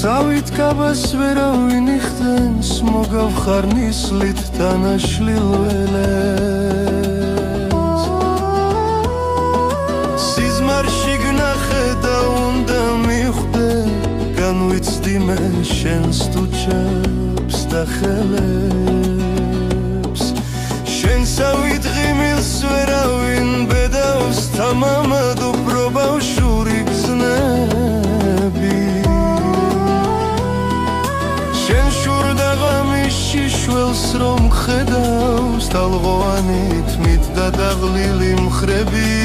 სავით კაბას ვერავინ იხდენს მოგავხარ ნისლით დანაშლილ ველებს სიზმარში გნახე და უნდა მიხვდე განვიცდი მე შენს თუჩებს და ხელებს შენსავით ღიმილს ვერავინ ბედავს თამამად უფრო ბავშვური გზნები შენ შურდა ღამის შიშველს რომ ხედავს ტალღოვანით მით და დაღლილი მხრები